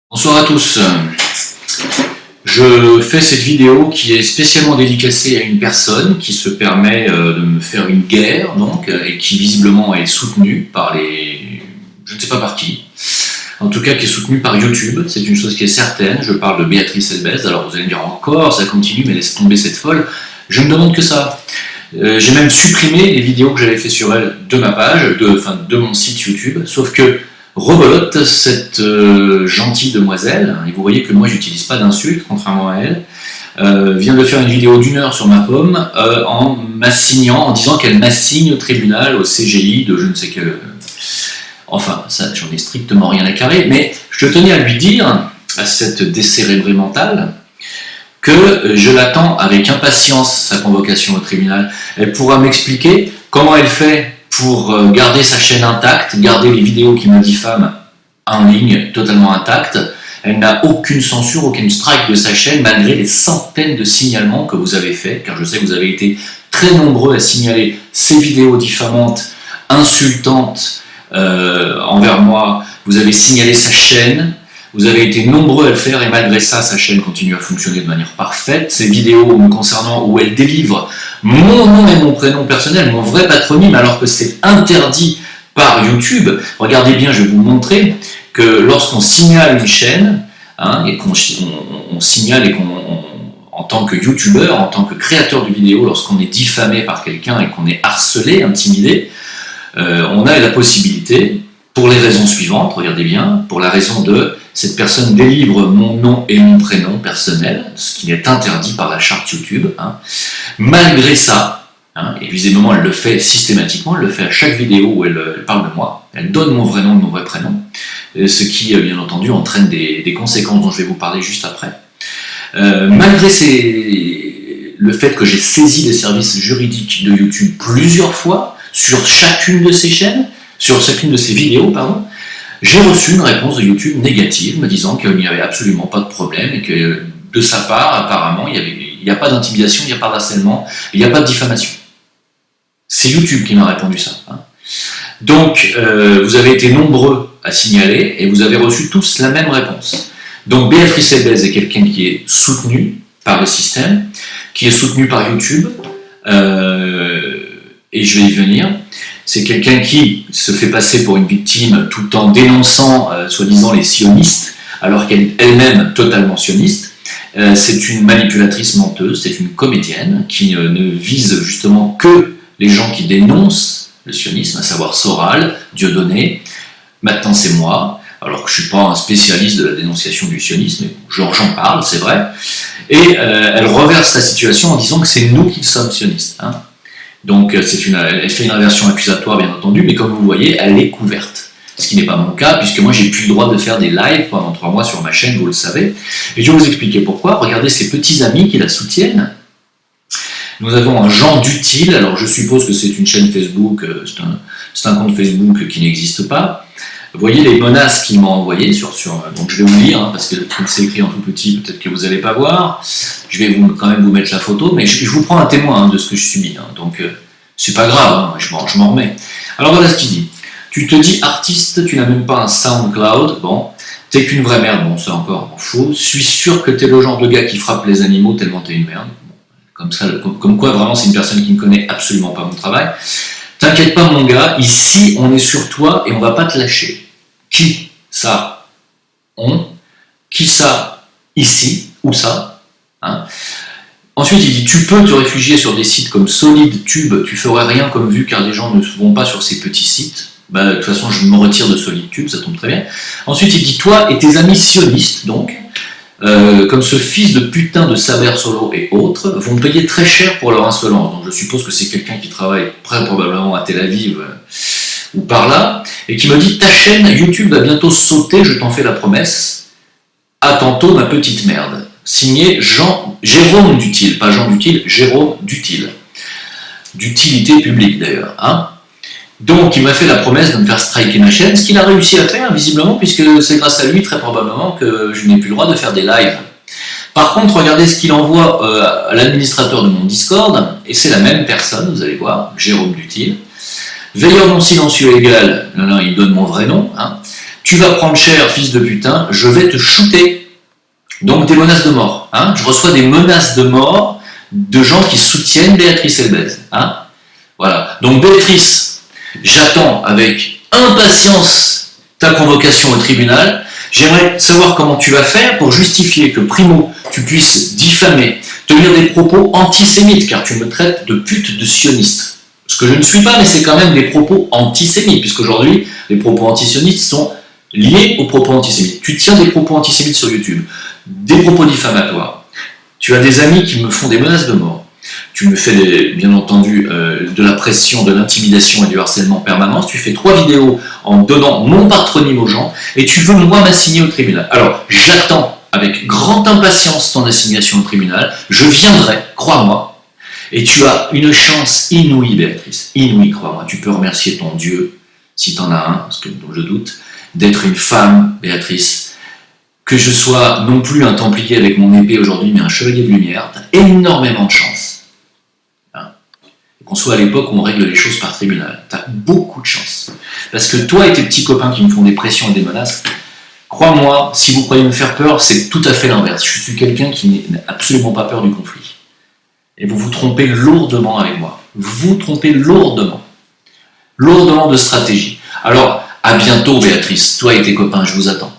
Bonsoir à tous. Je fais cette vidéo qui est spécialement dédicacée à une personne qui se permet de me faire une guerre, donc, et qui visiblement est soutenue par les... je ne sais pas par qui. En tout cas, qui est soutenue par YouTube, c'est une chose qui est certaine. Je parle de Béatrice Elbez. Alors vous allez me dire encore, ça continue, mais laisse tomber cette folle. Je ne demande que ça. J'ai même supprimé les vidéos que j'avais fait sur elle de ma page, de mon site YouTube, sauf que rebelote, cette gentille demoiselle, et vous voyez que moi j'utilise pas d'insultes, contrairement à elle, vient de faire une vidéo d'1 heure sur ma pomme en m'assignant, en disant qu'elle m'assigne au tribunal, au CGI de je ne sais quel... Enfin, ça, j'en ai strictement rien à carrer, mais je tenais à lui dire, à cette décérébrée mentale, que je l'attends avec impatience, sa convocation au tribunal. Elle pourra m'expliquer comment elle fait pour garder sa chaîne intacte, garder les vidéos qui me diffament en ligne totalement intactes. Elle n'a aucune censure, aucune strike de sa chaîne, malgré les centaines de signalements que vous avez faits, car je sais que vous avez été très nombreux à signaler ces vidéos diffamantes, insultantes envers moi. Vous avez signalé sa chaîne, vous avez été nombreux à le faire, et malgré ça, sa chaîne continue à fonctionner de manière parfaite. Ces vidéos me concernant où elle délivre mon nom et mon prénom personnel, mon vrai patronyme, alors que c'est interdit par YouTube. Regardez bien, je vais vous montrer que lorsqu'on signale une chaîne, et qu'on signale et en tant que youtubeur, en tant que créateur de vidéos, lorsqu'on est diffamé par quelqu'un et qu'on est harcelé, intimidé, on a la possibilité, pour les raisons suivantes, regardez bien, pour la raison de cette personne délivre mon nom et mon prénom personnel, ce qui est interdit par la charte YouTube. Malgré ça, et visiblement elle le fait systématiquement, elle le fait à chaque vidéo où elle parle de moi, elle donne mon vrai nom et mon vrai prénom, ce qui, bien entendu, entraîne des conséquences dont je vais vous parler juste après. Malgré le fait que j'ai saisi les services juridiques de YouTube plusieurs fois, sur chacune de ces chaînes, sur chacune de ces vidéos, pardon, j'ai reçu une réponse de YouTube négative me disant qu'il n'y avait absolument pas de problème et que de sa part, apparemment, il n'y a pas d'intimidation, il n'y a pas d'harcèlement, il n'y a pas de diffamation. C'est YouTube qui m'a répondu ça. Donc, vous avez été nombreux à signaler et vous avez reçu tous la même réponse. Donc, Béatrice Elbez est quelqu'un qui est soutenu par le système, qui est soutenu par YouTube, et je vais y venir. C'est quelqu'un qui se fait passer pour une victime tout en dénonçant, soi-disant, les sionistes, alors qu'elle est elle-même totalement sioniste. C'est une manipulatrice menteuse, c'est une comédienne qui ne vise justement que les gens qui dénoncent le sionisme, à savoir Soral, Dieudonné, maintenant c'est moi, alors que je ne suis pas un spécialiste de la dénonciation du sionisme, mais j'en parle, c'est vrai, et elle reverse la situation en disant que c'est nous qui sommes sionistes. Donc elle fait une inversion accusatoire, bien entendu, mais comme vous voyez, elle est couverte. Ce qui n'est pas mon cas, puisque moi j'ai plus le droit de faire des lives pendant 3 mois sur ma chaîne, vous le savez. Et je vais vous expliquer pourquoi. Regardez ces petits amis qui la soutiennent. Nous avons un Jean Dutil, alors je suppose que c'est une chaîne Facebook, c'est un compte Facebook qui n'existe pas. Vous voyez les menaces qu'il m'a envoyées donc je vais vous lire, parce que comme c'est écrit en tout petit, peut-être que vous n'allez pas voir. Je vais quand même vous mettre la photo, mais je vous prends un témoin de ce que je subis. Donc c'est pas grave, je m'en remets. Alors voilà ce qu'il dit. Tu te dis artiste, tu n'as même pas un SoundCloud, bon, t'es qu'une vraie merde, bon ça encore, m'en fout. Suis sûr que t'es le genre de gars qui frappe les animaux tellement t'es une merde. Bon, comme quoi vraiment c'est une personne qui ne connaît absolument pas mon travail. T'inquiète pas mon gars, ici on est sur toi et on va pas te lâcher. Qui ça? Qui ça? Ici? Où ça? Ensuite il dit, tu peux te réfugier sur des sites comme SolidTube, tu ferais rien comme vu car les gens ne vont pas sur ces petits sites. De toute façon je me retire de SolidTube, ça tombe très bien. Ensuite il dit, toi et tes amis sionistes donc, comme ce fils de putain de Saber Solo et autres, vont payer très cher pour leur insolence. Donc je suppose que c'est quelqu'un qui travaille très probablement à Tel Aviv ou par là, et qui me dit, ta chaîne YouTube va bientôt sauter, je t'en fais la promesse. À tantôt ma petite merde. Signé Jérôme Dutil, pas Jean Dutil, Jérôme Dutil. D'utilité publique d'ailleurs. Donc il m'a fait la promesse de me faire striker ma chaîne, ce qu'il a réussi à faire visiblement, puisque c'est grâce à lui très probablement que je n'ai plus le droit de faire des lives. Par contre, regardez ce qu'il envoie à l'administrateur de mon Discord, et c'est la même personne, vous allez voir, Jérôme Dutil. Veilleur non silencieux égal, il donne mon vrai nom. tu vas prendre cher, fils de putain, je vais te shooter. Donc des menaces de mort. Hein. Je reçois des menaces de mort de gens qui soutiennent Béatrice Elbez. Hein. Voilà. Donc Béatrice, j'attends avec impatience ta convocation au tribunal. J'aimerais savoir comment tu vas faire pour justifier que, primo, tu puisses diffamer, tenir des propos antisémites, car tu me traites de pute de sioniste. Ce que je ne suis pas, mais c'est quand même des propos antisémites, puisqu'aujourd'hui, les propos antisionistes sont liés aux propos antisémites. Tu tiens des propos antisémites sur YouTube, des propos diffamatoires. Tu as des amis qui me font des menaces de mort. Tu me fais, bien entendu, de la pression, de l'intimidation et du harcèlement permanent. Tu fais 3 vidéos en donnant mon patronyme aux gens et tu veux, moi, m'assigner au tribunal. Alors, j'attends avec grande impatience ton assignation au tribunal. Je viendrai, crois-moi. Et tu as une chance inouïe, Béatrice. Inouïe, crois-moi. Tu peux remercier ton Dieu, si tu en as un, parce que dont je doute, d'être une femme, Béatrice. Que je sois non plus un templier avec mon épée aujourd'hui, mais un chevalier de lumière. Tu as énormément de chance. Qu'on soit à l'époque où on règle les choses par tribunal. Tu as beaucoup de chance. Parce que toi et tes petits copains qui me font des pressions et des menaces, crois-moi, si vous croyez me faire peur, c'est tout à fait l'inverse. Je suis quelqu'un qui n'a absolument pas peur du conflit. Et vous vous trompez lourdement avec moi. Vous vous trompez lourdement. Lourdement de stratégie. Alors, à bientôt Béatrice, toi et tes copains, je vous attends.